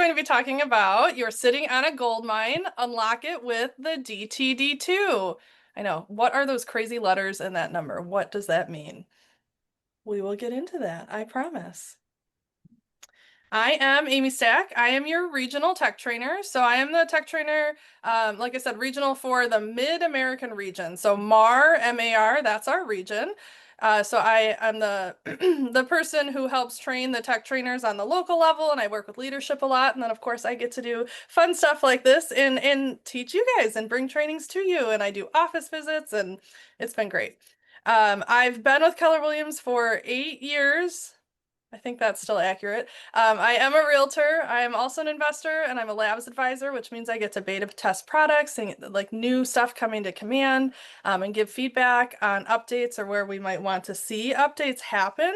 going to be talking about you're sitting on a gold mine, unlock it with the DTD2. I know. What are those crazy letters in that number? What does that mean? We will get into that, I promise. I am Amy Stack. I am your regional tech trainer. So I am the tech trainer, like I said, regional for the Mid-American region. So MAR, M-A-R, that's our region. So I am the the person who helps train the tech trainers on the local level, and I work with leadership a lot. And then of course I get to do fun stuff like this and teach you guys and bring trainings to you. And I do office visits, and it's been great. I've been with Keller Williams for 8 years. I think that's still accurate. I am a realtor. I am also an investor, and I'm a labs advisor, which means I get to beta test products and like new stuff coming to command, and give feedback on updates or where we might want to see updates happen.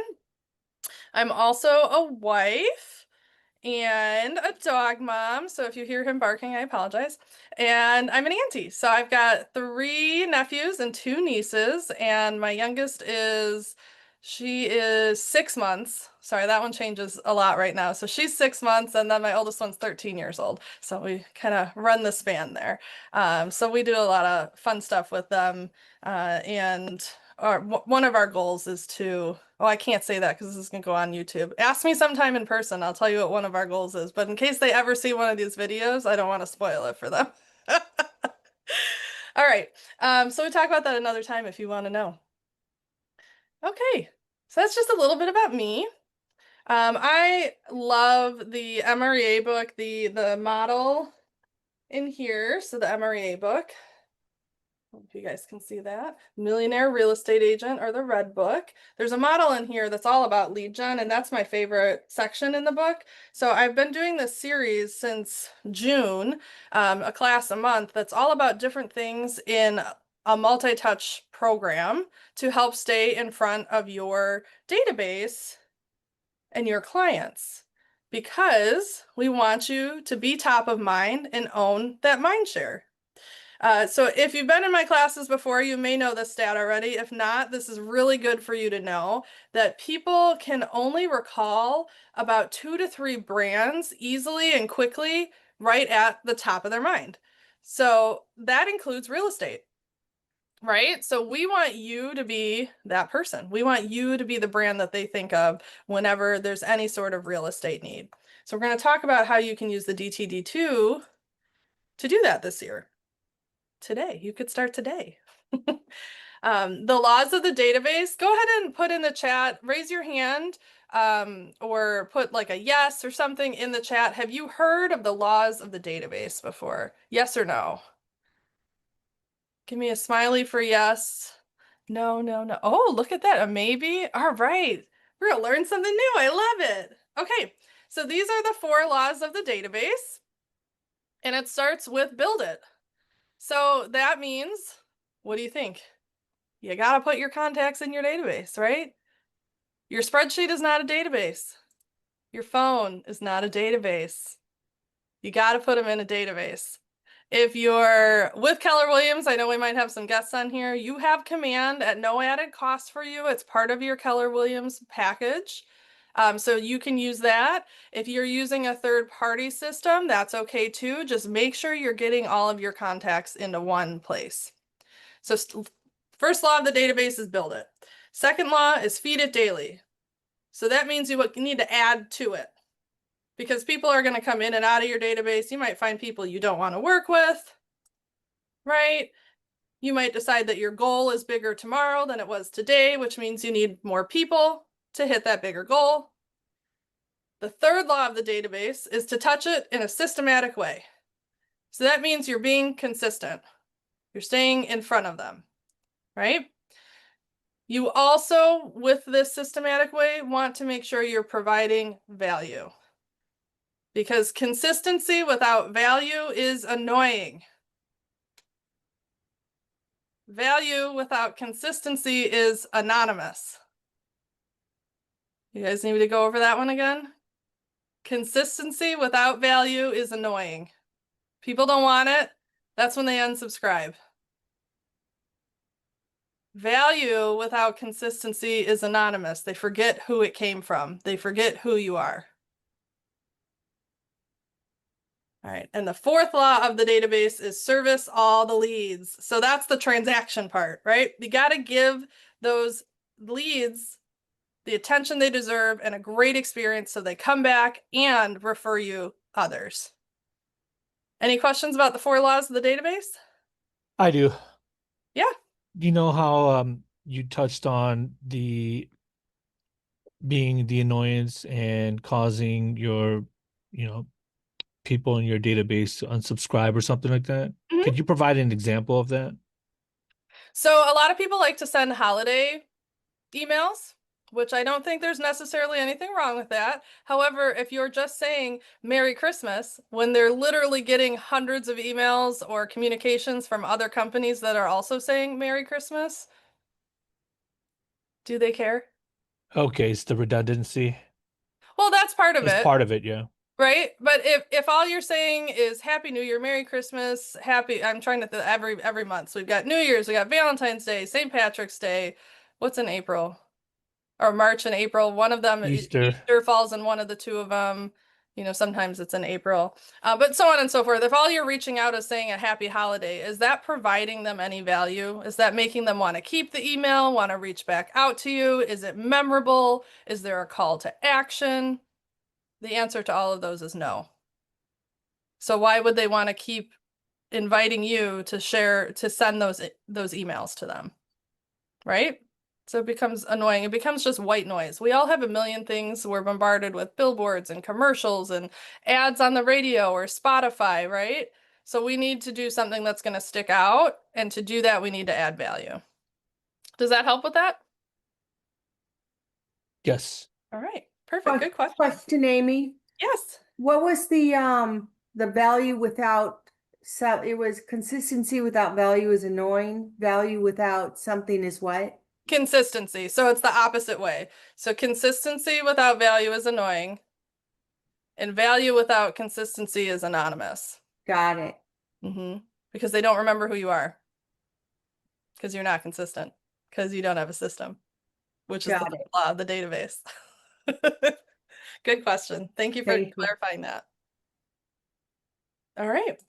I'm also a wife and a dog mom. So if you hear him barking, I apologize. And I'm an auntie. So I've got 3 nephews and 2 nieces, and my youngest she is 6 months. Sorry, that one changes a lot right now. So she's 6 months, and then my oldest one's 13 years old. So we kind of run the span there. So we do a lot of fun stuff with them. And one of our goals is to, oh, I can't say that because this is going to go on YouTube. Ask me sometime in person. I'll tell you what one of our goals is. But in case they ever see one of these videos, I don't want to spoil it for them. All right. So we talk about that another time if you want to know. Okay. So that's just a little bit about me. I love the MREA book, the model in here. So the MREA book. I hope you guys can see that. Millionaire Real Estate Agent, or the Red Book. There's a model in here that's all about lead gen, and that's my favorite section in the book. So I've been doing this series since June, a class a month that's all about different things in a multi-touch program to help stay in front of your database and your clients, because we want you to be top of mind and own that mind share. So if you've been in my classes before, you may know this stat already. If not, this is really good for you to know that people can only recall about 2 to 3 brands easily and quickly right at the top of their mind. So that includes real estate, right? So we want you to be that person. We want you to be the brand that they think of whenever there's any sort of real estate need. So we're going to talk about how you can use the DTD2 to do that this year. Today. You could start today. The laws of the database, go ahead and put in the chat, raise your hand, or put like a yes or something in the chat. Have you heard of the laws of the database before? Yes or no? Give me a smiley for yes. No, no, no. Oh, look at that. A maybe. All right. We're gonna learn something new. I love it. Okay, so these are the 4 laws of the database, and it starts with build it. So that means, what do you think? You gotta put your contacts in your database, right? Your spreadsheet is not a database. Your phone is not a database. You gotta put them in a database. If you're with Keller Williams, I know we might have some guests on here, you have Command at no added cost for you. It's part of your Keller Williams package. So you can use that. If you're using a third-party system, that's okay too. Just make sure you're getting all of your contacts into one place. So first law of the database is build it. Second law is feed it daily. So that means you need to add to it, because people are going to come in and out of your database. You might find people you don't want to work with, right? You might decide that your goal is bigger tomorrow than it was today, which means you need more people to hit that bigger goal. The third law of the database is to touch it in a systematic way. So that means you're being consistent. You're staying in front of them, right? You also, with this systematic way, want to make sure you're providing value, because consistency without value is annoying. Value without consistency is anonymous. You guys need me to go over that one again? Consistency without value is annoying. People don't want it. That's when they unsubscribe. Value without consistency is anonymous. They forget who it came from. They forget who you are. All right. And the fourth law of the database is service all the leads. So that's the transaction part, right? You got to give those leads the attention they deserve and a great experience so they come back and refer you others. Any questions about the four laws of the database? I do. Yeah. You know how you touched on the being the annoyance and causing your, you know, people in your database to unsubscribe or something like that? Mhm. Could you provide an example of that? So a lot of people like to send holiday emails, which I don't think there's necessarily anything wrong with that. However, if you're just saying Merry Christmas when they're literally getting hundreds of emails or communications from other companies that are also saying Merry Christmas, do they care? Okay, it's the redundancy. Well, that's part of That's it, part of it, yeah. right? But if all you're saying is Happy New Year, Merry Christmas, Happy, I'm trying to every month. So we've got New Year's, we got Valentine's Day, St. Patrick's Day. What's in April? Or March and April. One of them, Easter. Easter falls in one of the two of them. You know, sometimes it's in April, but so on and so forth. If all you're reaching out is saying a happy holiday, is that providing them any value? Is that making them want to keep the email, want to reach back out to you? Is it memorable? Is there a call to action? The answer to all of those is no. So why would they want to keep inviting you to share, to send those emails to them? Right? So it becomes annoying. It becomes just white noise. We all have a million things. We're bombarded with billboards and commercials and ads on the radio or Spotify, right? So we need to do something that's going to stick out. And to do that, we need to add value. Does that help with that? Yes. All right. Perfect. Good question. Question, Amy. Yes. What was the value without, so it was consistency without value is annoying. Value without something is what? Consistency. So it's the opposite way. So consistency without value is annoying, and value without consistency is anonymous. Got it. Because they don't remember who you are. Because you're not consistent. Because you don't have a system, which is the law of the database. Good question. Thank you for clarifying that. All right.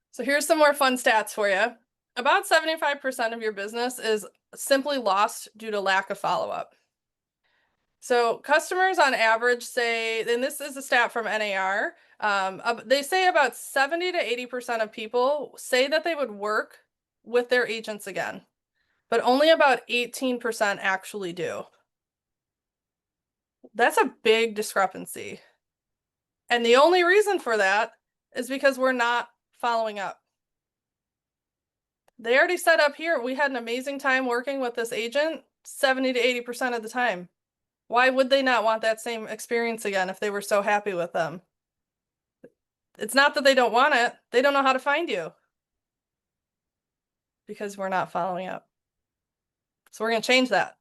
So here's some more fun stats for you. About 75% of your business is simply lost due to lack of follow-up. So customers on average say, and this is a stat from NAR, they say about 70 to 80% of people say that they would work with their agents again, but only about 18% actually do. That's a big discrepancy. And the only reason for that is because we're not following up. They already set up here, we had an amazing time working with this agent 70 to 80% of the time. Why would they not want that same experience again if they were so happy with them? It's not that they don't want it. They don't know how to find you because we're not following up. So we're going to change that.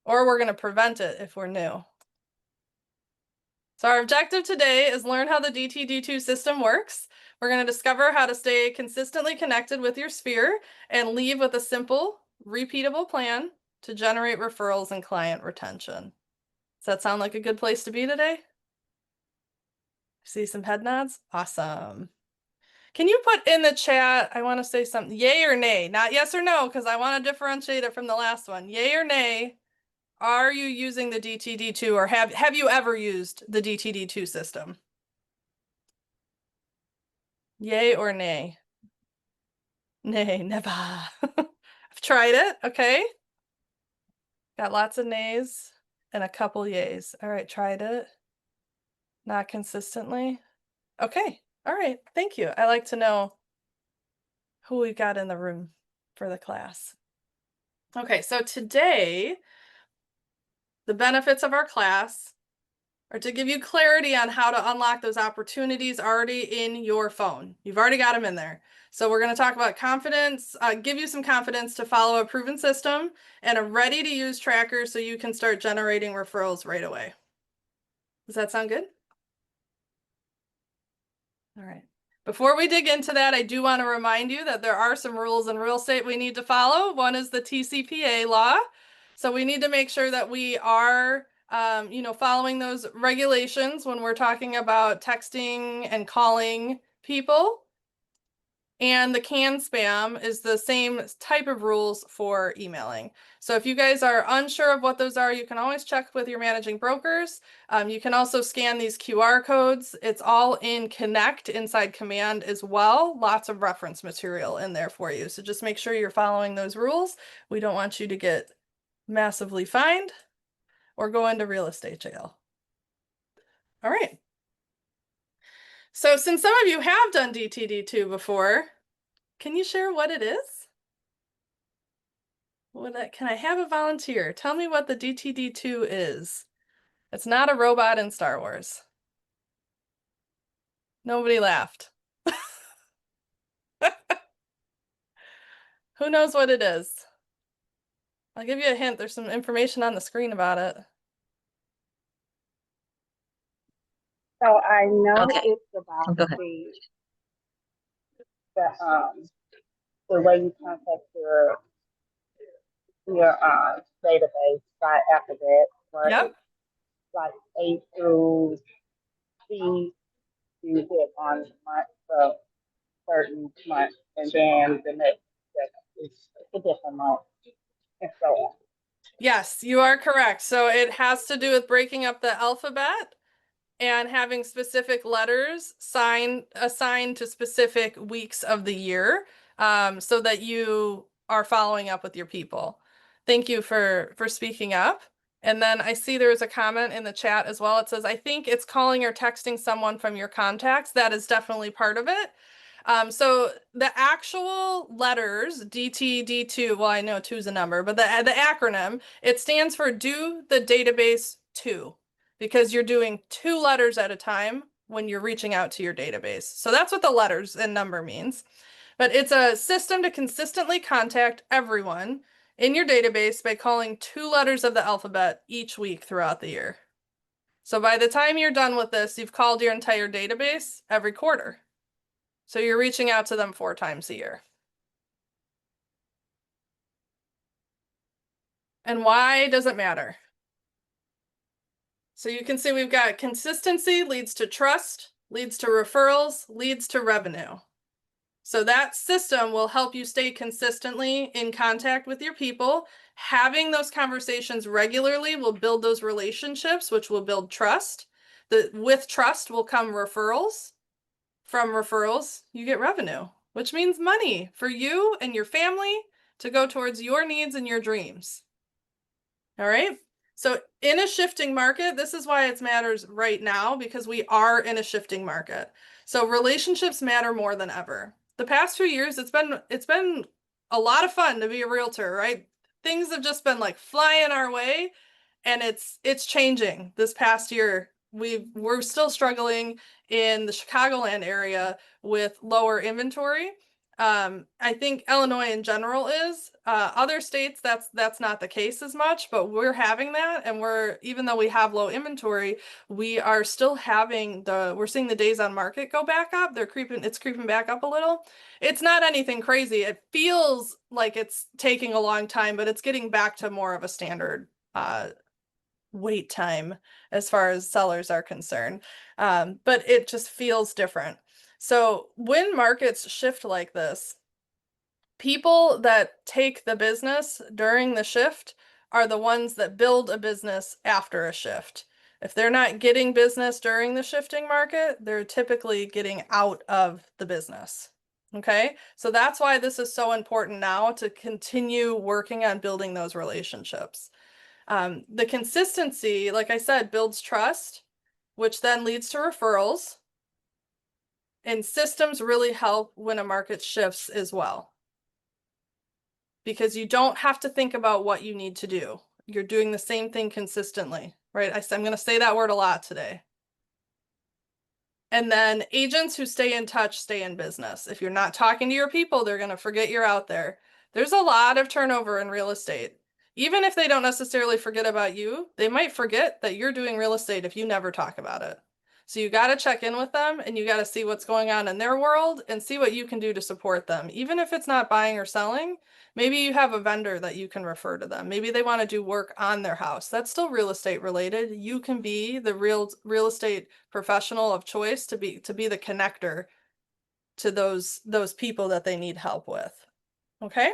Or we're going to prevent it if we're new. So our objective today is learn how the DTD2 system works. We're going to discover how to stay consistently connected with your sphere and leave with a simple, repeatable plan to generate referrals and client retention. Does that sound like a good place to be today? See some head nods? Awesome. Can you put in the chat, I want to say something, yay or nay, not yes or no, because I want to differentiate it from the last one. Yay or nay, are you using the DTD2 or have you ever used the DTD2 system? Yay or nay? Nay, never. I've tried it, okay. Got lots of nays and a couple yays. All right, tried it. Not consistently. Okay, all right, thank you. I like to know who we got in the room for the class. Okay, so today, the benefits of our class are to give you clarity on how to unlock those opportunities already in your phone. You've already got them in there. So we're going to talk about confidence, give you some confidence to follow a proven system and a ready-to-use tracker so you can start generating referrals right away. Does that sound good? All right. Before we dig into that, I do want to remind you that there are some rules in real estate we need to follow. One is the TCPA law. So we need to make sure that we are following those regulations when we're talking about texting and calling people. And the can spam is the same type of rules for emailing. So if you guys are unsure of what those are, you can always check with your managing brokers. You can also scan these QR codes. It's all in Connect inside Command as well. Lots of reference material in there for you. So just make sure you're following those rules. We don't want you to get massively fined or go into real estate jail. All right. So since some of you have done DTD2 before, can you share what it is? Can I have a volunteer? Tell me what the DTD2 is. It's not a robot in Star Wars. Nobody laughed. Who knows what it is? I'll give you a hint. There's some information on the screen about it. So I know Okay. it's about Go ahead. the way you contact your database by alphabet, where Yep. it's like A through C, you hit on month of certain month, and then the next step is a different month, and so on. Yes, you are correct. So it has to do with breaking up the alphabet and having specific letters assigned to specific weeks of the year, so that you are following up with your people. Thank you for speaking up. And then I see there is a comment in the chat as well. It says, I think it's calling or texting someone from your contacts. That is definitely part of it. So the actual letters, DTD2, well, I know 2 is a number, but the acronym, it stands for do the database to, because you're doing 2 letters at a time when you're reaching out to your database. So that's what the letters and number means. But it's a system to consistently contact everyone in your database by calling 2 letters of the alphabet each week throughout the year. So by the time you're done with this, you've called your entire database every quarter. So you're reaching out to them 4 times a year. And why does it matter? So you can see we've got consistency leads to trust, leads to referrals, leads to revenue. So that system will help you stay consistently in contact with your people. Having those conversations regularly will build those relationships, which will build trust. With trust will come referrals. From referrals, you get revenue, which means money for you and your family to go towards your needs and your dreams. All right. So in a shifting market, this is why it matters right now, because we are in a shifting market. So relationships matter more than ever. The past few years, it's been a lot of fun to be a realtor, right? Things have just been like flying our way, and it's changing. This past year, we're still struggling in the Chicagoland area with lower inventory. I think Illinois in general is. Other states, that's not the case as much, but we're having that, and even though we have low inventory, we are still having we're seeing the days on market go back up. It's creeping back up a little. It's not anything crazy. It feels like it's taking a long time, but it's getting back to more of a standard wait time as far as sellers are concerned. But it just feels different. So when markets shift like this, people that take the business during the shift are the ones that build a business after a shift. If they're not getting business during the shifting market, they're typically getting out of the business. Okay, so that's why this is so important now, to continue working on building those relationships. The consistency, like I said, builds trust, which then leads to referrals. And systems really help when a market shifts as well, because you don't have to think about what you need to do. You're doing the same thing consistently, right? I'm going to say that word a lot today. And then agents who stay in touch stay in business. If you're not talking to your people, they're going to forget you're out there. There's a lot of turnover in real estate. Even if they don't necessarily forget about you, they might forget that you're doing real estate if you never talk about it. So you got to check in with them and you got to see what's going on in their world and see what you can do to support them. Even if it's not buying or selling, maybe you have a vendor that you can refer to them. Maybe they want to do work on their house. That's still real estate related. You can be the real estate professional of choice to be the connector to those people that they need help with. Okay?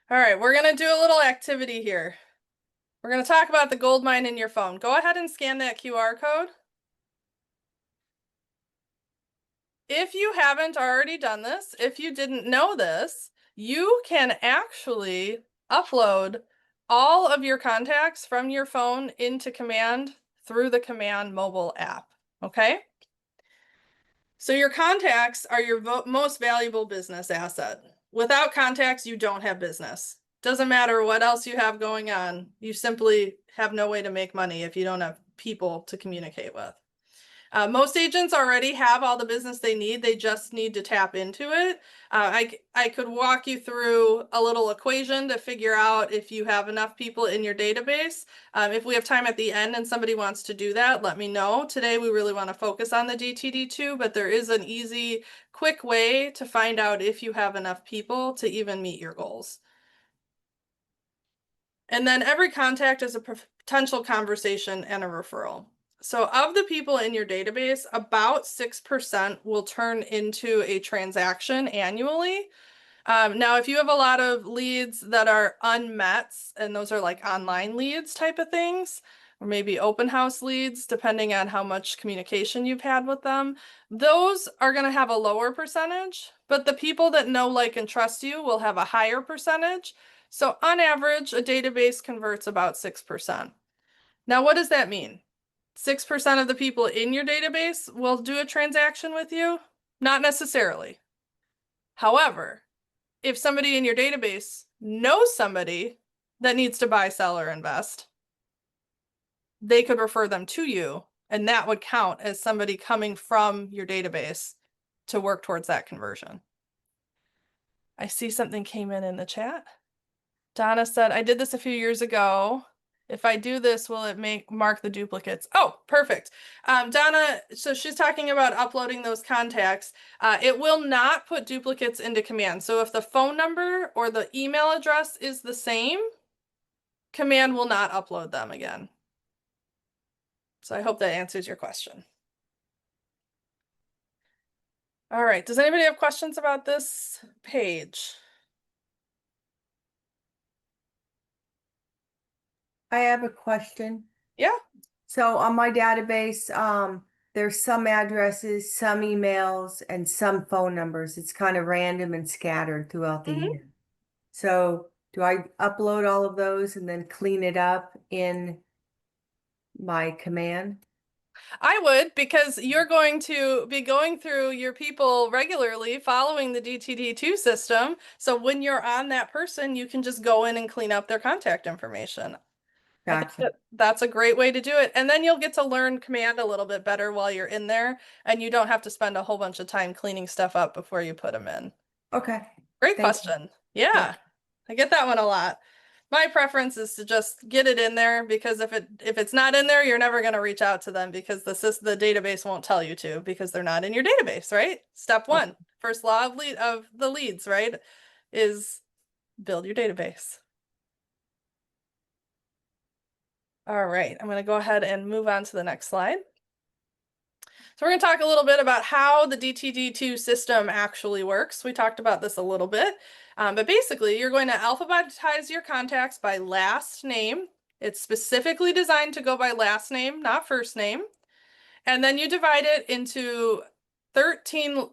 All right, we're going to do a little activity here. We're going to talk about the Goldmine in your phone. Go ahead and scan that QR code. If you haven't already done this, if you didn't know this, you can actually upload all of your contacts from your phone into Command through the Command mobile app, okay? So your contacts are your most valuable business asset. Without contacts, you don't have business. Doesn't matter what else you have going on. You simply have no way to make money if you don't have people to communicate with. Most agents already have all the business they need. They just need to tap into it. I could walk you through a little equation to figure out if you have enough people in your database. If we have time at the end and somebody wants to do that, let me know. Today, we really want to focus on the DTD2, but there is an easy, quick way to find out if you have enough people to even meet your goals. And then every contact is a potential conversation and a referral. So of the people in your database, about 6% will turn into a transaction annually. Now, if you have a lot of leads that are unmet, and those are like online leads type of things, or maybe open house leads, depending on how much communication you've had with them, those are going to have a lower percentage, but the people that know, like, and trust you will have a higher percentage. So on average, a database converts about 6%. Now, what does that mean? 6% of the people in your database will do a transaction with you? Not necessarily. However, if somebody in your database knows somebody that needs to buy, sell, or invest, they could refer them to you, and that would count as somebody coming from your database to work towards that conversion. I see something came in the chat. Donna said, I did this a few years ago. If I do this, will it mark the duplicates? Oh, perfect. Donna, so she's talking about uploading those contacts. It will not put duplicates into Command. So if the phone number or the email address is the same, Command will not upload them again. So I hope that answers your question. All right, does anybody have questions about this page? I have a question. Yeah. So on my database, there's some addresses, some emails, and some phone numbers. It's kind of random and scattered throughout the year. So do I upload all of those and then clean it up in my Command? I would, because you're going to be going through your people regularly following the DTD2 system. So when you're on that person, you can just go in and clean up their contact information. I think that's a great way to do it. And then you'll get to learn Command a little bit better while you're in there, and you don't have to spend a whole bunch of time cleaning stuff up before you put them in. Okay. Great question. Yeah, I get that one a lot. My preference is to just get it in there, because if it's not in there, you're never going to reach out to them, because the database won't tell you to, because they're not in your database, right? Step one, first law of the leads, right, is build your database. All right, I'm going to go ahead and move on to the next slide. So we're going to talk a little bit about how the DTD2 system actually works. We talked about this a little bit, but basically you're going to alphabetize your contacts by last name. It's specifically designed to go by last name, not first name. And then you divide it into 13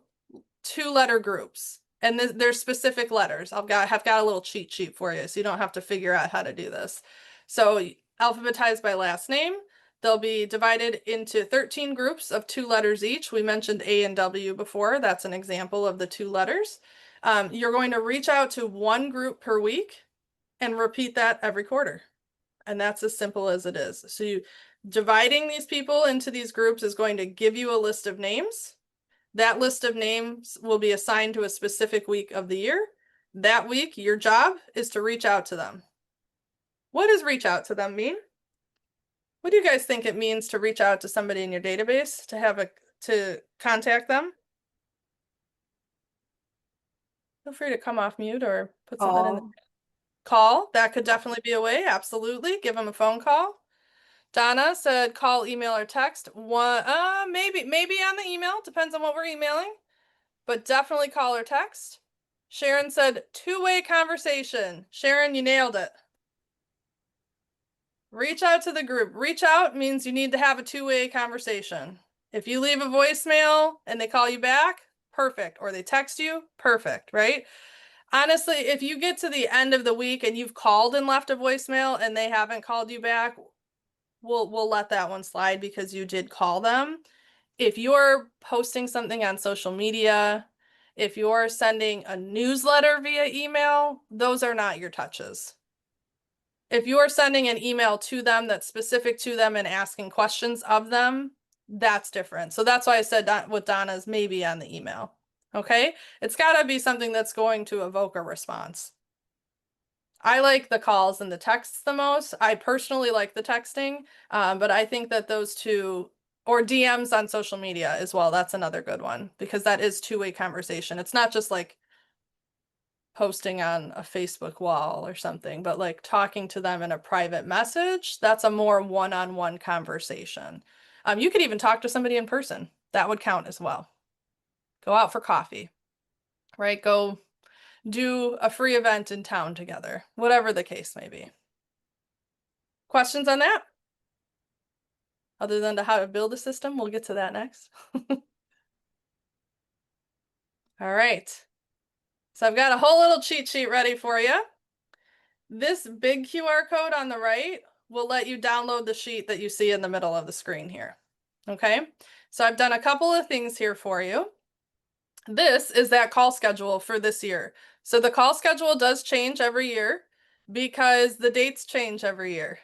two-letter groups. And there's specific letters. Have got a little cheat sheet for you, so you don't have to figure out how to do this. So alphabetized by last name. They'll be divided into 13 groups of 2 letters each. We mentioned A and W before. That's an example of the 2 letters. You're going to reach out to 1 group per week and repeat that every quarter. And that's as simple as it is. So dividing these people into these groups is going to give you a list of names. That list of names will be assigned to a specific week of the year. That week, your job is to reach out to them. What does reach out to them mean? What do you guys think it means to reach out to somebody in your database to contact them? Feel free to come off mute or put something in the call. That could definitely be a way. Absolutely. Give them a phone call. Donna said call, email, or text. Maybe on the email. Depends on what we're emailing. But definitely call or text. Sharon said two-way conversation. Sharon, you nailed it. Reach out to the group. Reach out means you need to have a two-way conversation. If you leave a voicemail and they call you back, perfect. Or they text you, perfect, right? Honestly, if you get to the end of the week and you've called and left a voicemail and they haven't called you back, we'll let that one slide because you did call them. If you're posting something on social media, if you're sending a newsletter via email, those are not your touches. If you are sending an email to them that's specific to them and asking questions of them, that's different. So that's why I said with Donna's maybe on the email. Okay? It's got to be something that's going to evoke a response. I like the calls and the texts the most. I personally like the texting, but I think that those two, or DMs on social media as well, that's another good one because that is two-way conversation. It's not just like posting on a Facebook wall or something, but like talking to them in a private message, that's a more one-on-one conversation. You could even talk to somebody in person. That would count as well. Go out for coffee, right? Go do a free event in town together, whatever the case may be. Questions on that? Other than how to build a system, we'll get to that next. All right. So I've got a whole little cheat sheet ready for you. This big QR code on the right will let you download the sheet that you see in the middle of the screen here. Okay, so I've done a couple of things here for you. This is that call schedule for this year. So the call schedule does change every year because the dates change every year.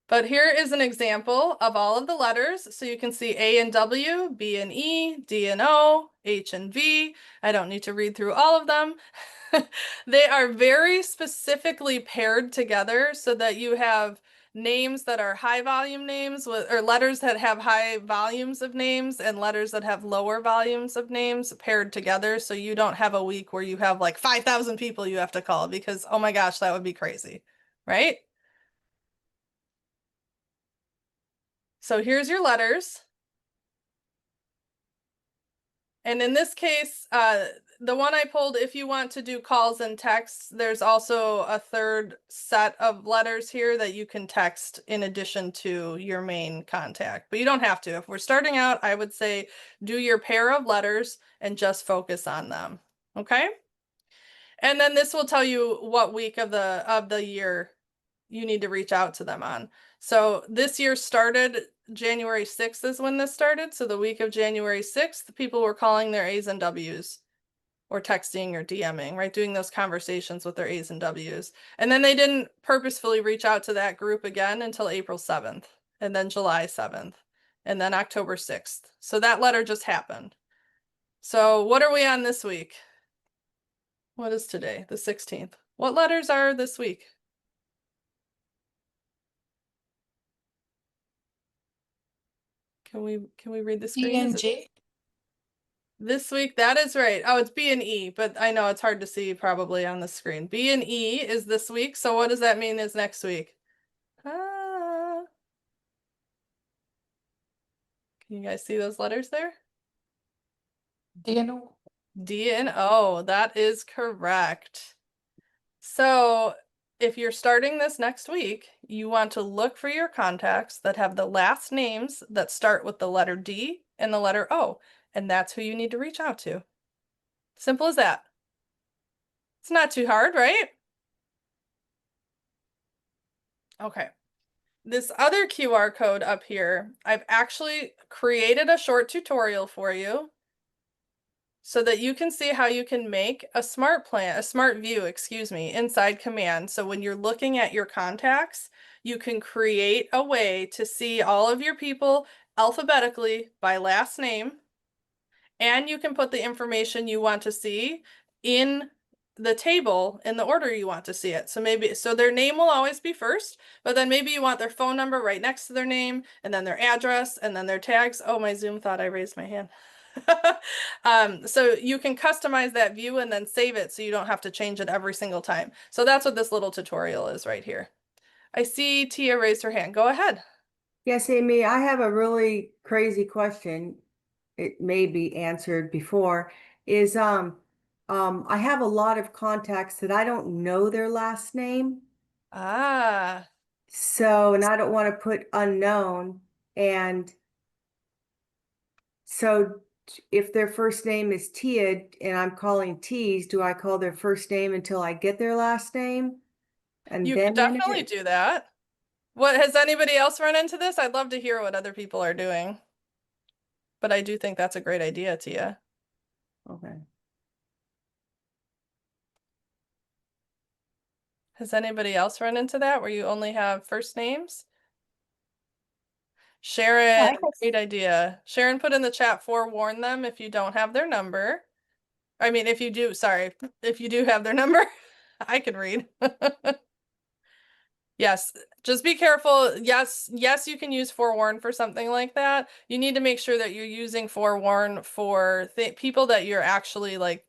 But here is an example of all of the letters. So you can see A and W, B and E, D and O, H and V. I don't need to read through all of them. They are very specifically paired together so that you have names that are high volume names or letters that have high volumes of names and letters that have lower volumes of names paired together. So you don't have a week where you have like 5,000 people you have to call because, oh my gosh, that would be crazy, right? So here's your letters. And in this case, the one I pulled, if you want to do calls and texts, there's also a third set of letters here that you can text in addition to your main contact. But you don't have to. If we're starting out, I would say do your pair of letters and just focus on them. Okay? And then this will tell you what week of the year you need to reach out to them on. So this year started January 6th is when this started. So the week of January 6th, people were calling their A's and W's or texting or DMing, right? Doing those conversations with their A's and W's. And then they didn't purposefully reach out to that group again until April 7th and then July 7th and then October 6th. So that letter just happened. So what are we on this week? What is today? The 16th. What letters are this week? Can we read the screen? E and G. This week, that is right. Oh, it's B and E, but I know it's hard to see probably on the screen. B and E is this week. So what does that mean is next week? Can you guys see those letters there? D and O. D and O, that is correct. So if you're starting this next week, you want to look for your contacts that have the last names that start with the letter D and the letter O, and that's who you need to reach out to. Simple as that. It's not too hard, right? Okay. This other QR code up here, I've actually created a short tutorial for you so that you can see how you can make a smart view, inside Command. So when you're looking at your contacts, you can create a way to see all of your people alphabetically by last name, and you can put the information you want to see in the table in the order you want to see it. So maybe, so their name will always be first, but then maybe you want their phone number right next to their name, and then their address, and then their tags. Oh, my Zoom thought I raised my hand. So you can customize that view and then save it so you don't have to change it every single time. So that's what this little tutorial is right here. I see Tia raised her hand. Go ahead. Yes, Amy, I have a really crazy question. It may be answered before. Is I have a lot of contacts that I don't know their last name. Ah, So, and I don't want to put unknown. And so if their first name is Tia and I'm calling T's, do I call their first name until I get their last name? And you then could definitely integrate? do that. What, has anybody else run into this? I'd love to hear what other people are doing. But I do think that's a great idea, Tia. Okay. Has anybody else run into that where you only have first names? Sharon, great idea. Sharon put in the chat, forewarn them if you don't have their number. I mean, if you do, sorry, if you do have their number, I can read. Yes, just be careful. Yes, you can use forewarn for something like that. You need to make sure that you're using forewarn for people that you're actually like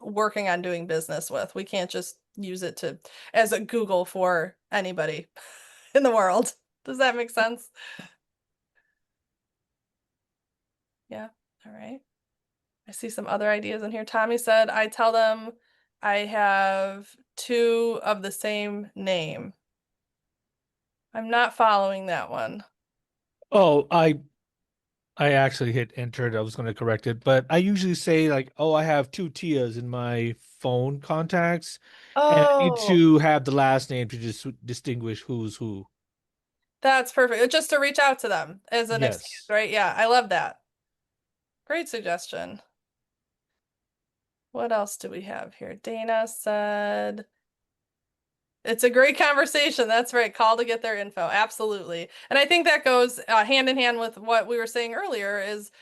working on doing business with. We can't just use it to as a Google for anybody in the world. Does that make sense? Yeah. All right. I see some other ideas in here. Tommy said, I tell them I have 2 of the same name. I'm not following that one. Oh, I actually hit enter. I was going to correct it, but I usually say like, oh, I have 2 Tias in my phone contacts, and I need Oh, to have the last name to just distinguish who's who. that's perfect. Just to reach out to them as an excuse, Yes. right? Yeah, I love that. Great suggestion. What else do we have here? Dana said, it's a great conversation. That's right. Call to get their info. Absolutely. And I think that goes hand in hand with what we were saying earlier is,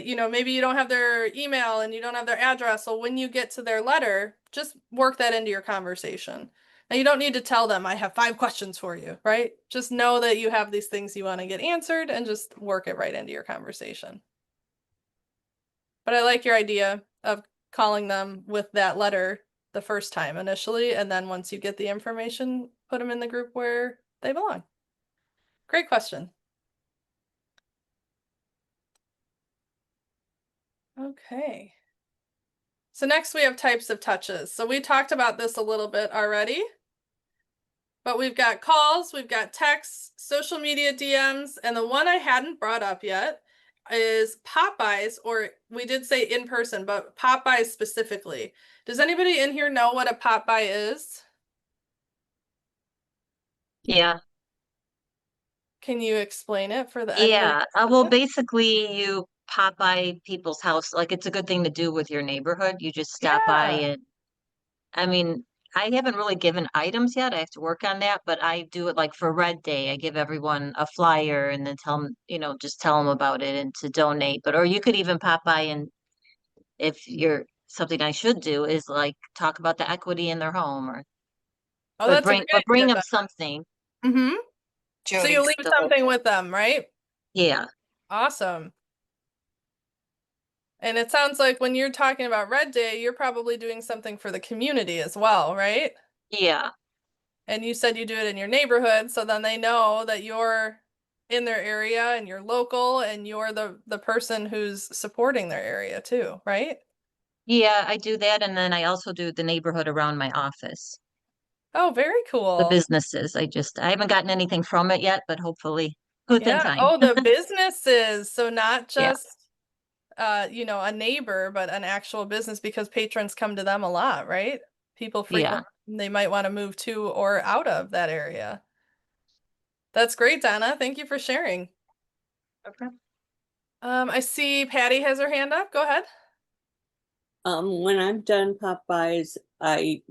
you know, maybe you don't have their email and you don't have their address. So when you get to their letter, just work that into your conversation. And you don't need to tell them, I have 5 questions for you, right? Just know that you have these things you want to get answered and just work it right into your conversation. But I like your idea of calling them with that letter the first time initially, and then once you get the information, put them in the group where they belong. Great question. Okay. So next we have types of touches. So we talked about this a little bit already, but we've got calls, we've got texts, social media DMs, and the one I hadn't brought up yet is pop-bys, or we did say in person, but pop-bys specifically. Does anybody in here know what a pop-by is? Yeah. Can you explain it for the Yeah. Well, basically you pop by people's house. Like it's a good thing to do with your neighborhood. You just stop by Yeah. and I mean, I haven't really given items yet. I have to work on that, but I do it like for Red Day. I give everyone a flyer and then tell them, you know, just tell them about it and to donate. But or you could even pop by and if you're something I should do is like talk about the equity in their home or Oh, that's a great bring idea. them something. Mm-hmm. So you leave So, something with them, right? yeah. Awesome. And it sounds like when you're talking about Red Day, you're probably doing something for the community as well, right? Yeah. And you said you do it in your neighborhood, so then they know that you're in their area and you're local and you're the person who's supporting their area too, right? Yeah, I do that. And then I also do the neighborhood around my office, Oh, very the cool. businesses. I haven't gotten anything from it yet, but hopefully within Yeah. time. Oh, the businesses. So not Yeah. just you know, a neighbor, but an actual business because patrons come to them a lot, right? People frequent, they might want to move to or out of that area. That's great, Donna. Thank you for sharing. Okay. I see Patty has her hand up. Go ahead. When I'm done pop-bys, I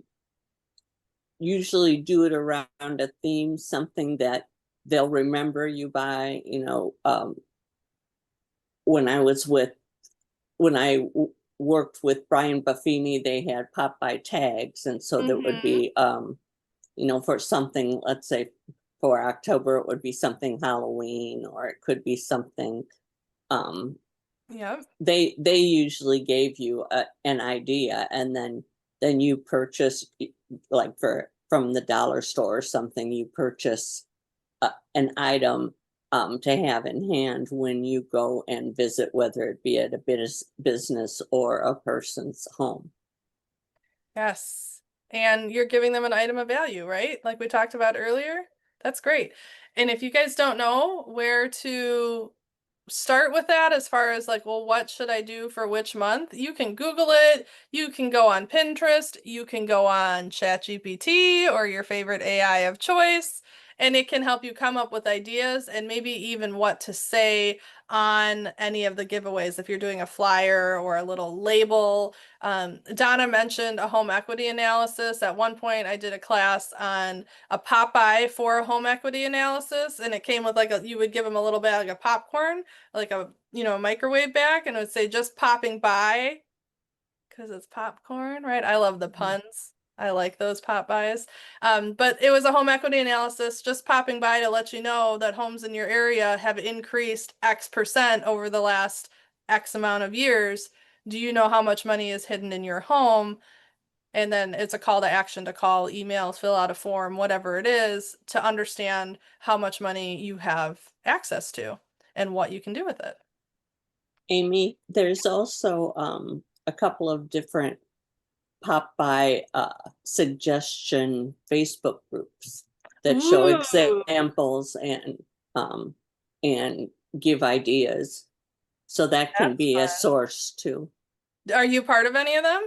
usually do it around a theme, something that they'll remember you by, you know, when I worked with Brian Buffini, they had pop-by tags, and so there would be you know, for something, let's say for October, it would be something Halloween, or it could be something Yep. they usually gave you an idea, and then you purchase, like from the dollar store or something, you purchase an item to have in hand when you go and visit, whether it be at a business or a person's home. Yes. And you're giving them an item of value, right? Like we talked about earlier. That's great. And if you guys don't know where to start with that, as far as like, well, what should I do for which month? You can Google it. You can go on Pinterest. You can go on ChatGPT or your favorite AI of choice, and it can help you come up with ideas and maybe even what to say on any of the giveaways. If you're doing a flyer or a little label, Donna mentioned a home equity analysis. At one point, I did a class on a Popeye for a home equity analysis, and it came with like you would give them a little bag of popcorn, like a microwave bag, and it would say just popping by because it's popcorn, right? I love the puns. I like those pop buys. But it was a home equity analysis, just popping by to let you know that homes in your area have increased X% over the last X amount of years. Do you know how much money is hidden in your home? And then it's a call to action to call, email, fill out a form, whatever it is, to understand how much money you have access to and what you can do with it. Amy, there's also a couple of different pop-by suggestion Facebook groups that show examples and give ideas. So that can be a source too. Are you part of any of them?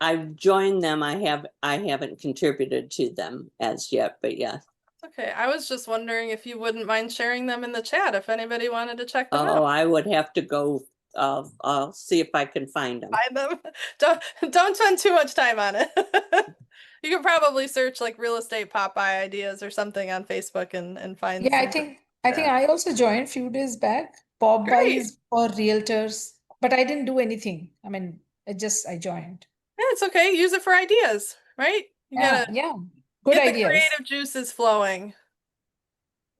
I've joined them. I haven't contributed to them as yet, but yeah. Okay, I was just wondering if you wouldn't mind sharing them in the chat if anybody wanted to check them Oh, out. I would have to go. I'll see if I can find them. Find them. Don't spend too much time on it. You can probably search like real estate Popeye ideas or something on Facebook and find. Yeah, I some. think I also joined a few days back. Pop Great. buys for realtors, but I didn't do anything. I mean, I joined. Yeah, it's okay. Use it for ideas, right? You gotta Yeah, good get the ideas. creative juices flowing.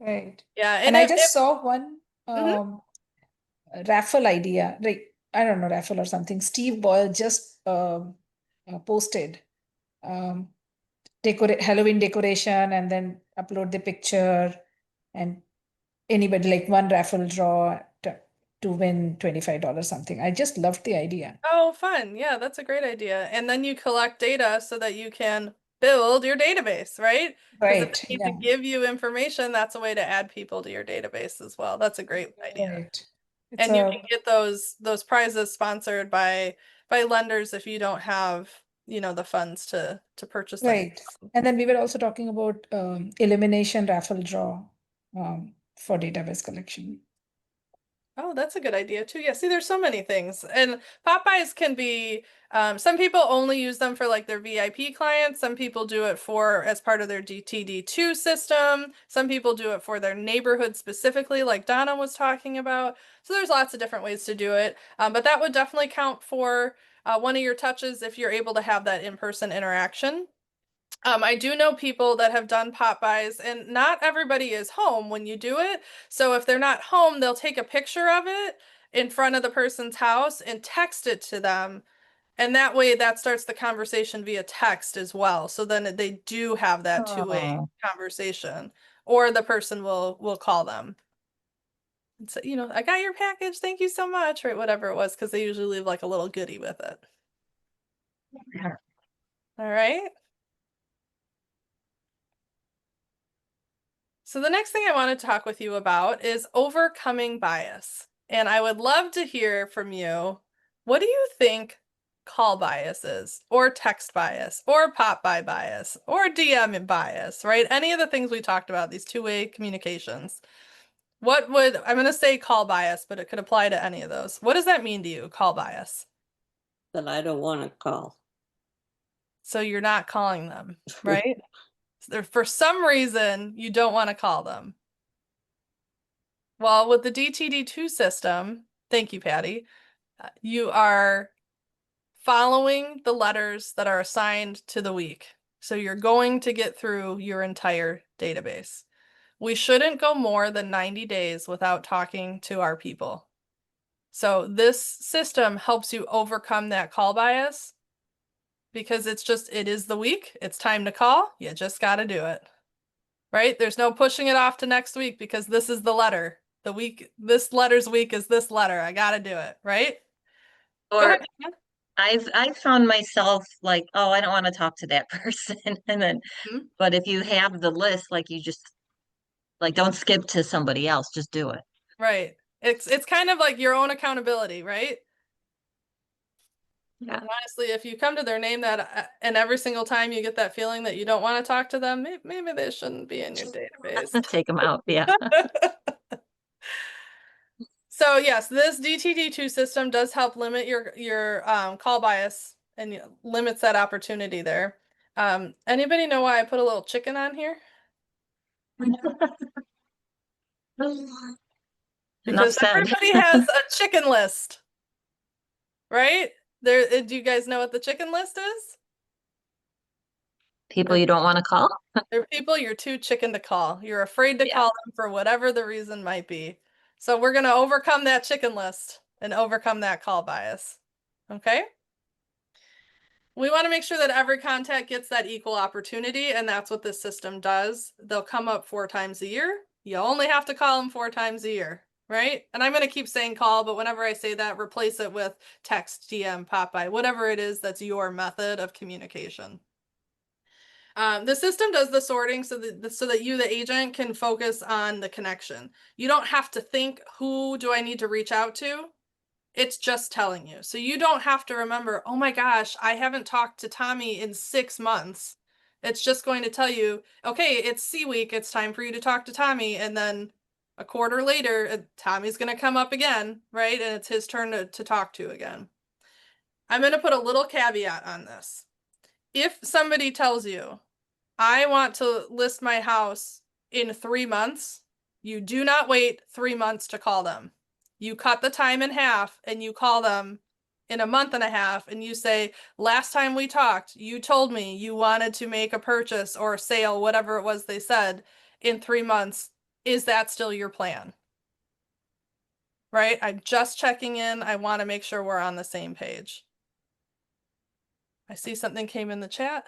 Right. Yeah, And I just saw one Mhm. raffle idea, like I don't know, raffle or something. Steve Boyle just posted Halloween decoration, and then upload the picture, and anybody, like one raffle draw to win $25 something. I just loved the idea. Oh, fun. Yeah, that's a great idea. And then you collect data so that you can build your database, right? Because if Right. they need Yeah. to give you information, that's a way to add people to your database as well. That's a great idea. Right. And you can get those prizes sponsored by lenders if you don't have, the funds to purchase them. Right. And then we were also talking about elimination raffle draw for database collection. Oh, that's a good idea too. Yeah, see, there's so many things. And Popeyes can be, some people only use them for like their VIP clients. Some people do it for as part of their DTD2 system. Some people do it for their neighborhood specifically, like Donna was talking about. So there's lots of different ways to do it. But that would definitely count for one of your touches if you're able to have that in-person interaction. I do know people that have done pop buys, and not everybody is home when you do it. So if they're not home, they'll take a picture of it in front of the person's house and text it to them. And that way that starts the conversation via text as well. So then they do have that two-way conversation, or the person will call them and say, I got your package. Thank you so much, right? Whatever it was, because they usually leave like a little goodie with it. All right. So the next thing I want to talk with you about is overcoming bias. And I would love to hear from you. What do you think call bias is, or text bias, or pop by bias, or DM bias, right? Any of the things we talked about, these two-way communications. I'm going to say call bias, but it could apply to any of those. What does that mean to you, call bias? That I don't want to call. So you're not calling them, right? For some reason, you don't want to call them. Well, with the DTD2 system, thank you, Patty, You are following the letters that are assigned to the week. So you're going to get through your entire database. We shouldn't go more than 90 days without talking to our people. So this system helps you overcome that call bias because it is the week. It's time to call. You just got to do it. Right? There's no pushing it off to next week because this is the letter. This letter's week is this letter. I got to do it. Right? Go Or ahead. I've found myself like, oh, I don't want to talk to that person. And then, Mhm. but if you have the list, like you just like don't skip to somebody else, just do it. Right. It's kind of like your own accountability, right? Yeah. And honestly, if you come to their name that and every single time you get that feeling that you don't want to talk to them, maybe they shouldn't be in your database. Take them out. Yeah. So yes, this DTD2 system does help limit your call bias and limits that opportunity there. Anybody know why I put a little chicken on here? Enough Because said. everybody has a chicken list, right? Do you guys know what the chicken list is? People you don't want to call. They're people you're too chicken to call. You're afraid to Yeah. call them for whatever the reason might be. So we're going to overcome that chicken list and overcome that call bias. Okay? We want to make sure that every contact gets that equal opportunity, and that's what this system does. They'll come up 4 times a year. You only have to call them 4 times a year, right? And I'm going to keep saying call, but whenever I say that, replace it with text, DM, pop by, whatever it is that's your method of communication. The system does the sorting so that you, the agent, can focus on the connection. You don't have to think, who do I need to reach out to? It's just telling you. So you don't have to remember, oh my gosh, I haven't talked to Tommy in 6 months. It's just going to tell you, okay, it's C week. It's time for you to talk to Tommy. And then a quarter later, Tommy's going to come up again, right? And it's his turn to talk to again. I'm going to put a little caveat on this. If somebody tells you, I want to list my house in 3 months, you do not wait 3 months to call them. You cut the time in half and you call them in a month and a half and you say, last time we talked, you told me you wanted to make a purchase or a sale, whatever it was they said, in 3 months. Is that still your plan? Right? I'm just checking in. I want to make sure we're on the same page. I see something came in the chat.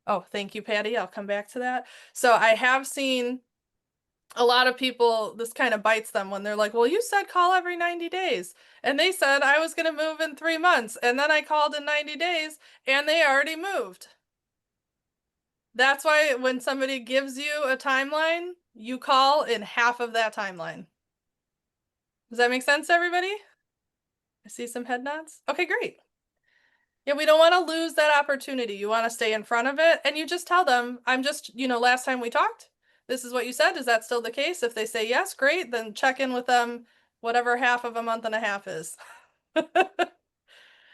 Oh, thank you, Patty. I'll come back to that. So I have seen a lot of people, this kind of bites them when they're like, well, you said call every 90 days. And they said I was going to move in 3 months. And then I called in 90 days and they already moved. That's why when somebody gives you a timeline, you call in half of that timeline. Does that make sense, everybody? I see some head nods. Okay, great. Yeah, we don't want to lose that opportunity. You want to stay in front of it and you just tell them, I'm just, last time we talked, this is what you said. Is that still the case? If they say yes, great, then check in with them, whatever half of a month and a half is.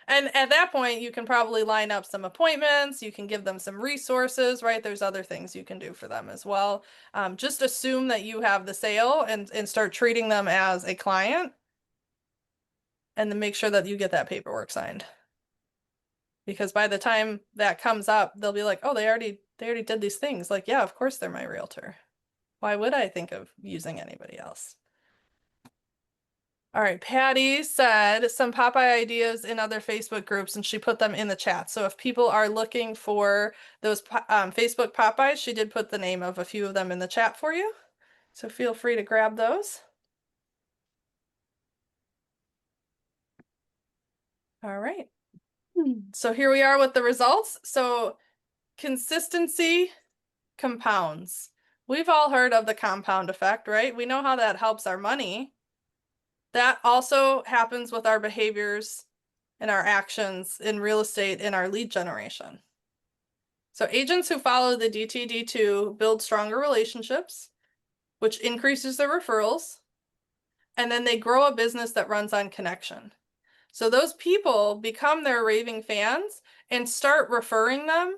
And at that point, you can probably line up some appointments. You can give them some resources, right? There's other things you can do for them as well. Just assume that you have the sale and start treating them as a client. And then make sure that you get that paperwork signed. Because by the time that comes up, they'll be like, oh, they already did these things. Like, yeah, of course they're my realtor. Why would I think of using anybody else? All right, Patty said some Popeye ideas in other Facebook groups, and she put them in the chat. So if people are looking for those Facebook Popeyes, she did put the name of a few of them in the chat for you. So feel free to grab those. All right. So here we are with the results. So consistency compounds. We've all heard of the compound effect, right? We know how that helps our money. That also happens with our behaviors and our actions in real estate in our lead generation. So agents who follow the DTD2 build stronger relationships, which increases their referrals, and then they grow a business that runs on connection. So those people become their raving fans and start referring them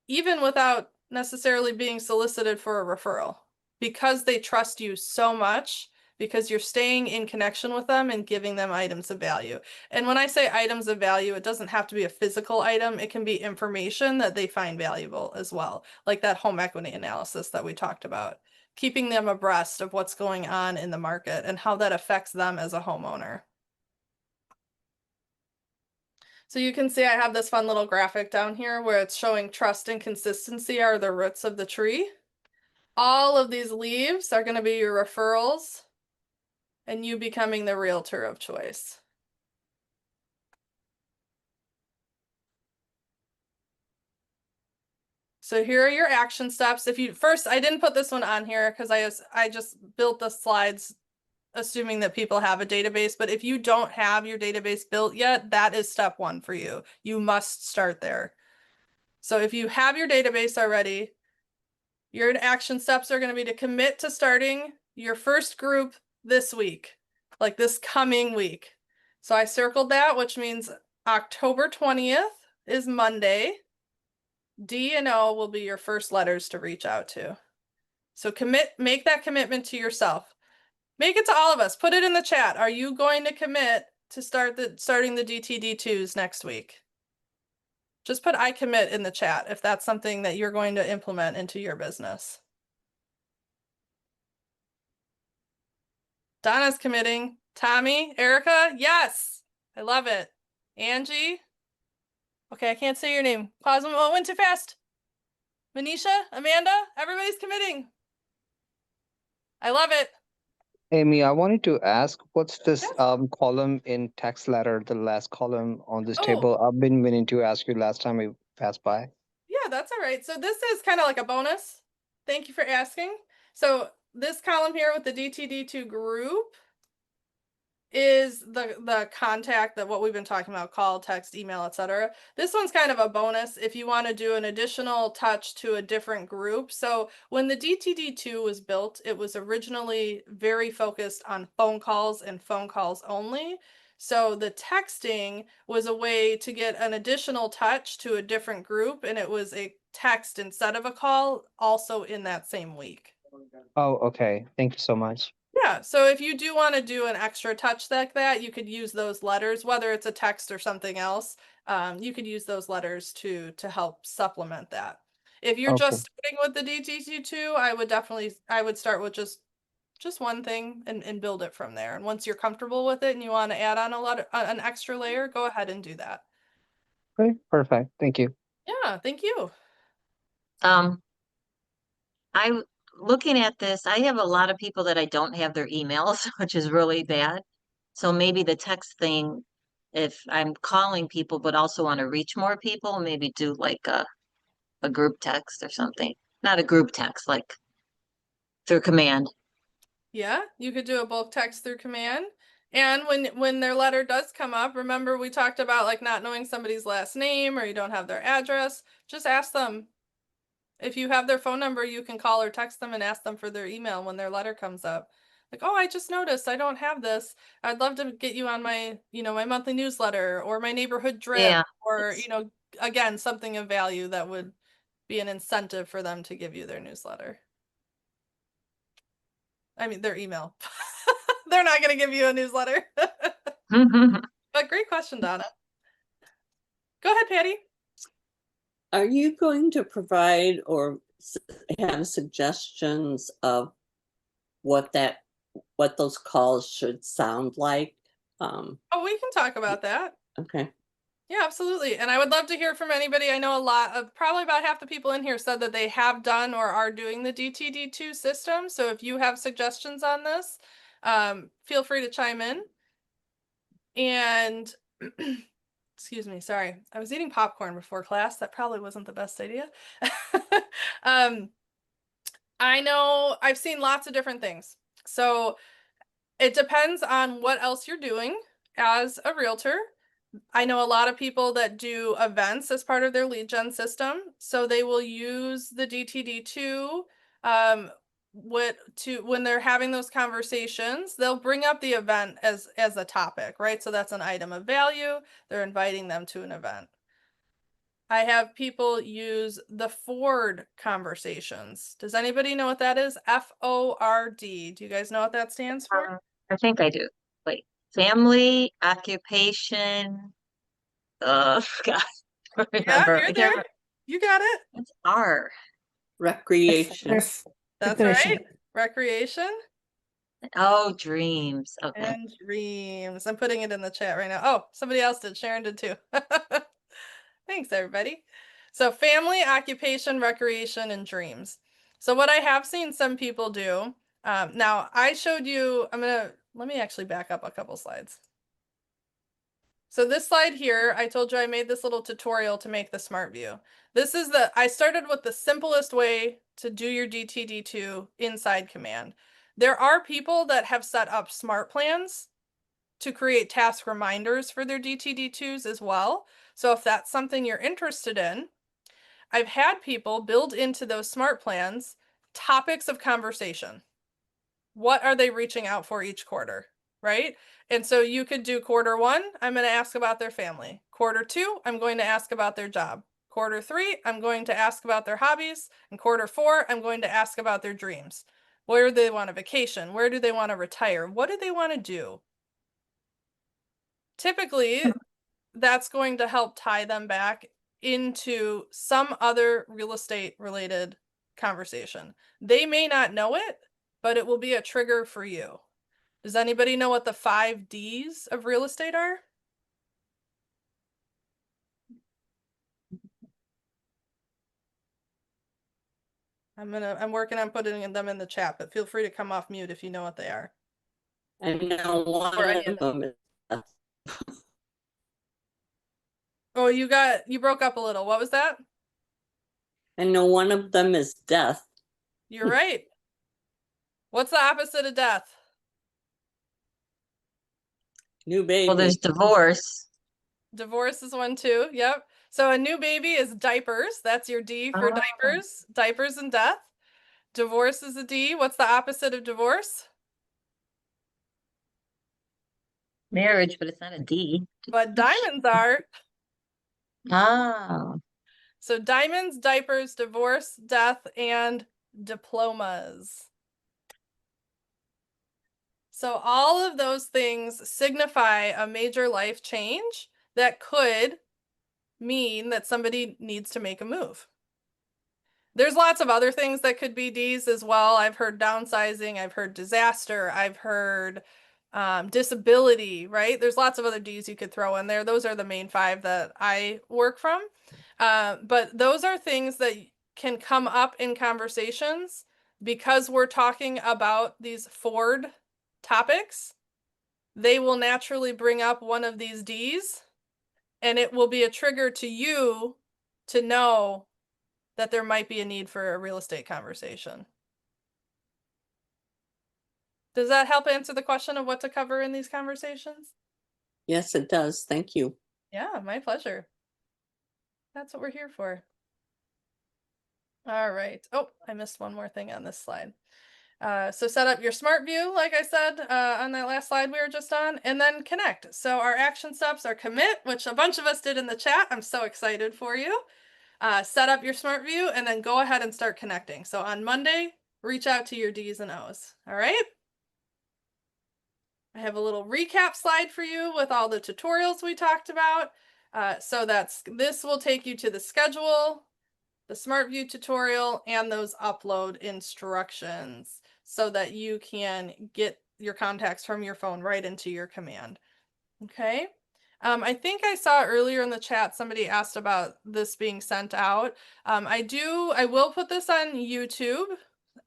even without necessarily being solicited for a referral, because they trust you so much, because you're staying in connection with them and giving them items of value. And when I say items of value, it doesn't have to be a physical item. It can be information that they find valuable as well, like that home equity analysis that we talked about, keeping them abreast of what's going on in the market and how that affects them as a homeowner. So you can see I have this fun little graphic down here where it's showing trust and consistency are the roots of the tree. All of these leaves are going to be your referrals and you becoming the realtor of choice. So here are your action steps. If you first, I didn't put this one on here because I just built the slides assuming that people have a database, but if you don't have your database built yet, that is step one for you. You must start there. So if you have your database already, your action steps are going to be to commit to starting your first group this week, like this coming week. So I circled that, which means October 20th is Monday. D and O will be your first letters to reach out to. So make that commitment to yourself. Make it to all of us. Put it in the chat. Are you going to commit to starting the DTD2s next week? Just put I commit in the chat if that's something that you're going to implement into your business. Donna's committing. Tommy, Erica, yes. I love it. Angie. Okay, I can't say your name. Cosmo, oh, went too fast. Manisha, Amanda, everybody's committing. I love it. Amy, I wanted to ask, what's this Yes. column in text letter, the last column on this Oh. table? I've been meaning to ask you last time we passed by. Yeah, that's all right. So this is kind of like a bonus. Thank you for asking. So this column here with the DTD2 group is the contact that what we've been talking about, call, text, email, etc. This one's kind of a bonus if you want to do an additional touch to a different group. So when the DTD2 was built, it was originally very focused on phone calls and phone calls only. So the texting was a way to get an additional touch to a different group, and it was a text instead of a call also in that same week. Oh, okay. Thank you so much. Yeah, so if you do want to do an extra touch like that, you could use those letters, whether it's a text or something else. You could use those letters to help supplement that. If you're Okay. just starting with the DTD2, I would start with just one thing and build it from there. And once you're comfortable with it and you want to add on an extra layer, go ahead and do that. Okay, perfect. Thank you. Yeah, thank you. I'm looking at this. I have a lot of people that I don't have their emails, which is really bad. So maybe the text thing, if I'm calling people but also want to reach more people, maybe do like a group text or something. Not a group text, like through command. Yeah, you could do a bulk text through command. And when their letter does come up, remember we talked about like not knowing somebody's last name or you don't have their address, just ask them. If you have their phone number, you can call or text them and ask them for their email when their letter comes up. Like, oh, I just noticed I don't have this. I'd love to get you on my, my monthly newsletter or my neighborhood drip, Yeah, or, again, something of value that would be an incentive for them to give you their newsletter. I mean, their email. They're not going to give you a newsletter. But great question, Donna. Go ahead, Patty. Are you going to provide or have suggestions of what those calls should sound like? Oh, we can talk about that. Okay. Yeah, absolutely. And I would love to hear from anybody. I know a lot of, probably about half the people in here said that they have done or are doing the DTD2 system. So if you have suggestions on this, feel free to chime in. And excuse me, sorry. I was eating popcorn before class. That probably wasn't the best idea. I know I've seen lots of different things. So it depends on what else you're doing as a realtor. I know a lot of people that do events as part of their lead gen system. So they will use the DTD2 when they're having those conversations, they'll bring up the event as a topic, right? So that's an item of value. They're inviting them to an event. I have people use the Ford conversations. Does anybody know what that is? FORD. Do you guys know what that stands for? I think I do. Wait, family, occupation. God, I don't Yeah, remember. you're there. You got it. What's R? Recreation. That's Preparation. right. Recreation Oh, dreams. Okay. and dreams. I'm putting it in the chat right now. Oh, somebody else did. Sharon did too. Thanks, everybody. So family, occupation, recreation, and dreams. So what I have seen some people do, now I showed you, let me actually back up a couple slides. So this slide here, I told you I made this little tutorial to make the smart view. This is I started with the simplest way to do your DTD2 inside command. There are people that have set up smart plans to create task reminders for their DTD2s as well. So if that's something you're interested in, I've had people build into those smart plans topics of conversation. What are they reaching out for each quarter, right? And so you could do quarter 1, I'm going to ask about their family. Quarter 2, I'm going to ask about their job. Quarter 3, I'm going to ask about their hobbies. And quarter 4, I'm going to ask about their dreams. Where do they want a vacation? Where do they want to retire? What do they want to do? Typically, that's going to help tie them back into some other real estate related conversation. They may not know it, but it will be a trigger for you. Does anybody know what the 5 Ds of real estate are? I'm working on putting them in the chat, but feel free to come off mute if you know what they are. I know one Or any of them is death. Oh, you broke up a little. What was that? I know one of them is death. You're right. What's the opposite of death? New baby. Well, there's divorce. Divorce is one too. Yep. So a new baby is diapers. That's your D for diapers. Diapers and death. Divorce is a D. What's the opposite of divorce? Marriage, but it's not a D. But diamonds are. Oh. So diamonds, diapers, divorce, death, and diplomas. So all of those things signify a major life change that could mean that somebody needs to make a move. There's lots of other things that could be D's as well. I've heard downsizing, I've heard disaster, I've heard disability, right? There's lots of other D's you could throw in there. Those are the main 5 that I work from. But those are things that can come up in conversations because we're talking about these Ford topics. They will naturally bring up one of these D's, and it will be a trigger to you to know that there might be a need for a real estate conversation. Does that help answer the question of what to cover in these conversations? Yes, it does. Thank you. Yeah, my pleasure. That's what we're here for. All right. Oh, I missed one more thing on this slide. So set up your smart view, like I said, on that last slide we were just on, and then connect. So our action steps are commit, which a bunch of us did in the chat. I'm so excited for you. Set up your smart view and then go ahead and start connecting. So on Monday, reach out to your D's and O's. All right. I have a little recap slide for you with all the tutorials we talked about. So this will take you to the schedule, the smart view tutorial, and those upload instructions so that you can get your contacts from your phone right into your command. Okay. I think I saw earlier in the chat somebody asked about this being sent out. I will put this on YouTube,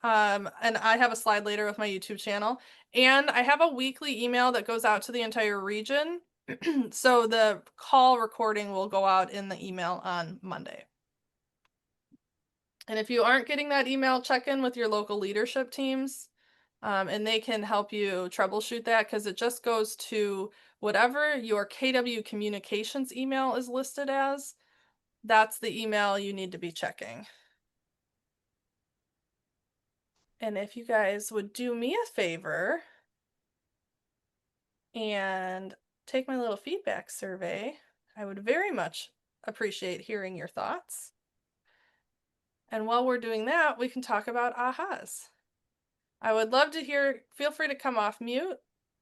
and I have a slide later with my YouTube channel, and I have a weekly email that goes out to the entire region. So the call recording will go out in the email on Monday. And if you aren't getting that email, check in with your local leadership teams, and they can help you troubleshoot that, because it just goes to whatever your KW communications email is listed as. That's the email you need to be checking. And if you guys would do me a favor and take my little feedback survey, I would very much appreciate hearing your thoughts. And while we're doing that, we can talk about ahas. I would love to hear, feel free to come off mute.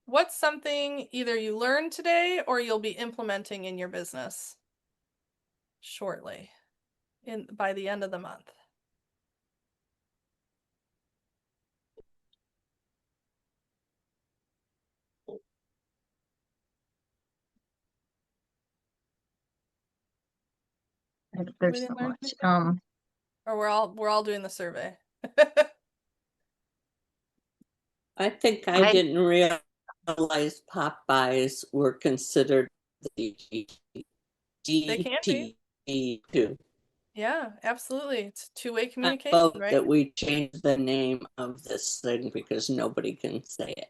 What's something either you learned today or you'll be implementing in your business shortly, by the end of the month? There's didn't so learn much. anything? Or we're all doing the survey. I think I I- didn't realize pop-bys were considered the They can be. DTD2. Yeah, absolutely. It's two-way I communication, vote right? that we change the name of this thing because nobody can say it.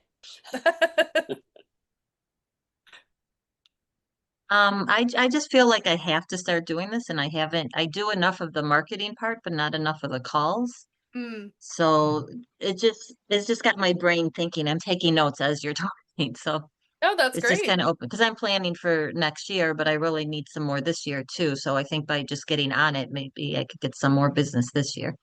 I just feel like I have to start doing this, and I haven't. I do enough of the marketing part, but not enough of the calls. Mm. So it's just got my brain thinking. I'm taking notes as you're talking. So Oh, that's it's just great. kind of open because I'm planning for next year, but I really need some more this year too. So I think by just getting on it, maybe I could get some more business this year.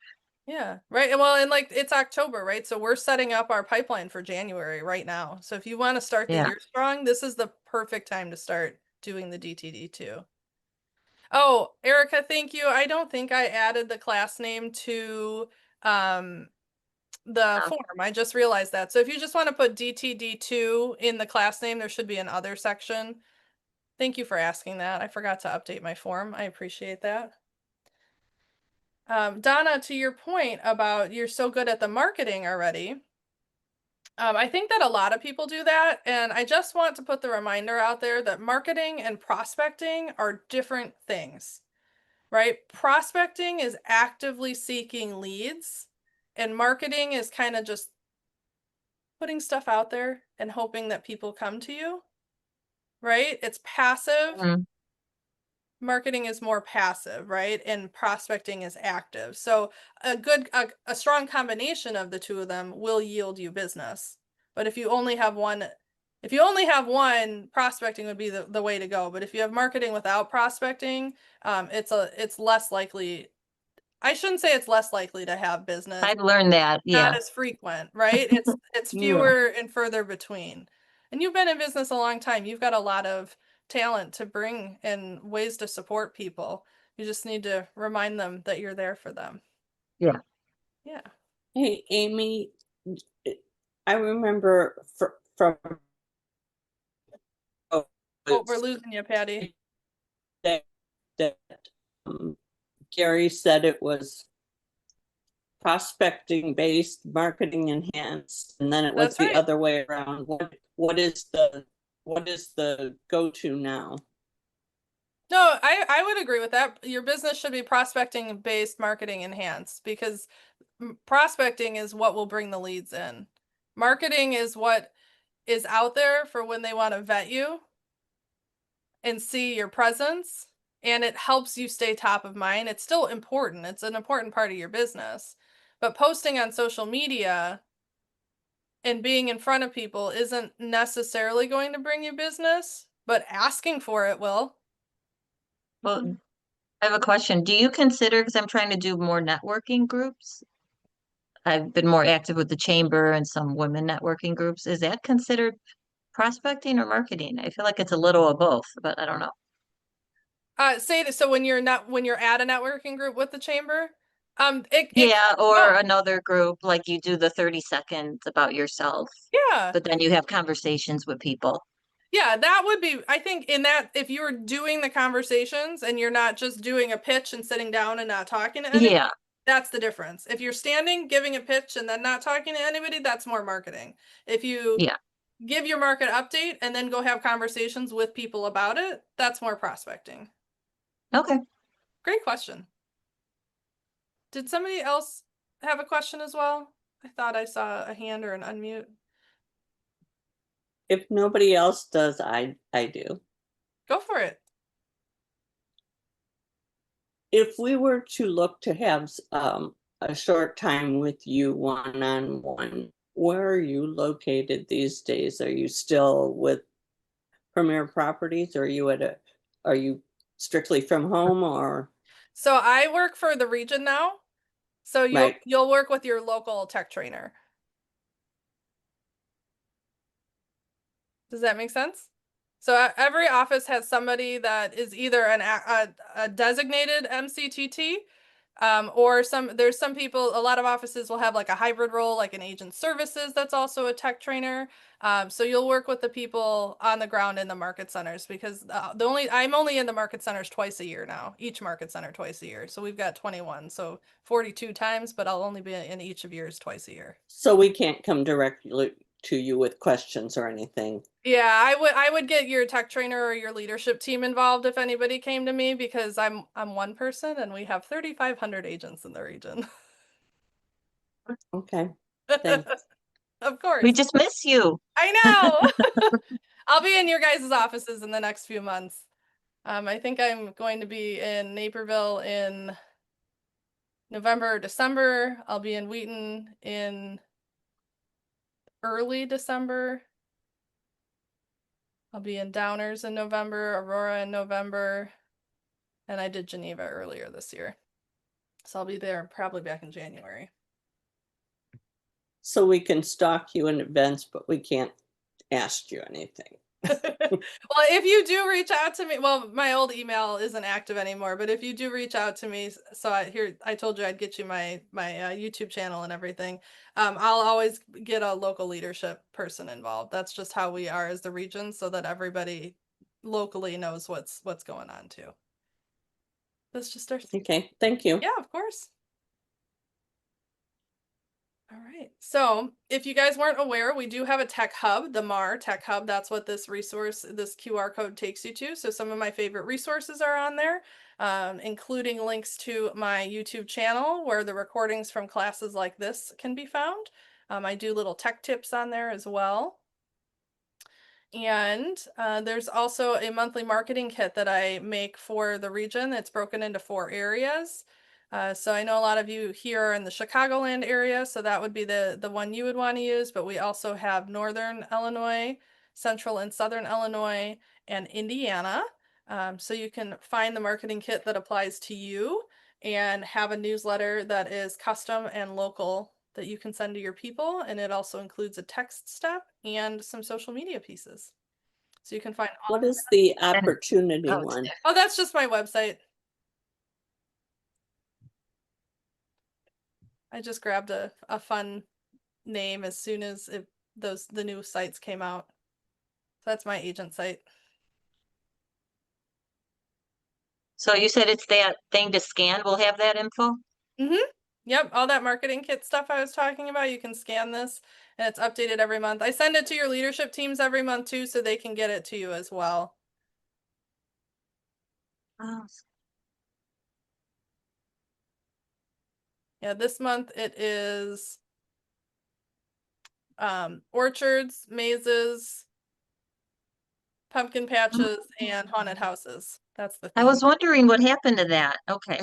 Yeah, right. Well, and like it's October, right? So we're setting up our pipeline for January right now. So if you want to start the Yeah. year strong, this is the perfect time to start doing the DTD2. Oh, Erica, thank you. I don't think I added the class name to the form. I just realized that. So if you just want to put DTD2 in the class name, there should be an other section. Thank you for asking that. I forgot to update my form. I appreciate that. Donna, to your point about you're so good at the marketing already, I think that a lot of people do that, and I just want to put the reminder out there that marketing and prospecting are different things, right? Prospecting is actively seeking leads, and marketing is kind of just putting stuff out there and hoping that people come to you, right? It's passive. Mhm. Marketing is more passive, right? And prospecting is active. So a strong combination of the two of them will yield you business. But if you only have one, prospecting would be the way to go. But if you have marketing without prospecting, it's less likely. I shouldn't say it's less likely to have business. I've learned that. Not Yeah. as frequent, right? It's Yeah. fewer and further between. And you've been in business a long time. You've got a lot of talent to bring and ways to support people. You just need to remind them that you're there for them. Yeah. Yeah. Hey, Amy, I remember from Oh, we're losing you, Patty. that Gary said it was prospecting based, marketing enhanced, and then it was That's the right. other way around. What is the go-to now? No, I would agree with that. Your business should be prospecting based, marketing enhanced, because prospecting is what will bring the leads in. Marketing is what is out there for when they want to vet you and see your presence, and it helps you stay top of mind. It's still important. It's an important part of your business. But posting on social media and being in front of people isn't necessarily going to bring you business, but asking for it will. Well, I have a question. Do you consider, because I'm trying to do more networking groups, I've been more active with the chamber and some women networking groups. Is that considered prospecting or marketing? I feel like it's a little of both, but I don't know. So when you're at a networking group with the chamber, Yeah, or no. another group, like you do the 30 seconds about yourself, Yeah. but then you have conversations with people. Yeah, that would be, I think in that, if you're doing the conversations and you're not just doing a pitch and sitting down and not talking to anybody, Yeah, that's the difference. If you're standing, giving a pitch and then not talking to anybody, that's more marketing. If you yeah. give your market update and then go have conversations with people about it, that's more prospecting. Okay. Great question. Did somebody else have a question as well? I thought I saw a hand or an unmute. If nobody else does, I do. Go for it. If we were to look to have a short time with you one-on-one, where are you located these days? Are you still with Premier Properties, or are you strictly from home or? So I work for the region now. So Right. you'll work with your local tech trainer. Does that make sense? So every office has somebody that is either a designated MCTT, or there's some people, a lot of offices will have like a hybrid role, like an agent services that's also a tech trainer. So you'll work with the people on the ground in the market centers, because I'm only in the market centers twice a year now, each market center twice a year. So we've got 21, so 42 times, but I'll only be in each of yours twice a year. So we can't come directly to you with questions or anything. Yeah, I would get your tech trainer or your leadership team involved if anybody came to me, because I'm one person and we have 3,500 agents in the region. Okay, thanks. Of course. We just miss you. I know. I'll be in your guys' offices in the next few months. I think I'm going to be in Naperville in November or December. I'll be in Wheaton in early December. I'll be in Downers in November, Aurora in November, and I did Geneva earlier this year. So I'll be there probably back in January. So we can stalk you in events, but we can't ask you anything. Well, if you do reach out to me, well, my old email isn't active anymore, but if you do reach out to me, so I told you I'd get you my YouTube channel and everything. I'll always get a local leadership person involved. That's just how we are as the region, so that everybody locally knows what's going on too. That's just our. Okay, thank you. Yeah, of course. All right. So if you guys weren't aware, we do have a tech hub, the MAR Tech Hub. That's what this QR code takes you to. So some of my favorite resources are on there, including links to my YouTube channel where the recordings from classes like this can be found. I do little tech tips on there as well. And there's also a monthly marketing kit that I make for the region. It's broken into 4 areas. So I know a lot of you here are in the Chicagoland area, so that would be the one you would want to use, but we also have Northern Illinois, Central and Southern Illinois, and Indiana. So you can find the marketing kit that applies to you and have a newsletter that is custom and local that you can send to your people, and it also includes a text step and some social media pieces. So you can find all What is the opportunity oh, one? Oh, that's just my website. I just grabbed a fun name as soon as the new sites came out. So that's my agent site. So you said it's that thing to scan. We'll have that info? Yep, all that marketing kit stuff I was talking about, you can scan this and it's updated every month. I send it to your leadership teams every month too, so they can get it to you as well. Oh. Yeah, this month it is orchards, mazes, pumpkin patches, and haunted houses. That's the theme. I was wondering what happened to that. Okay.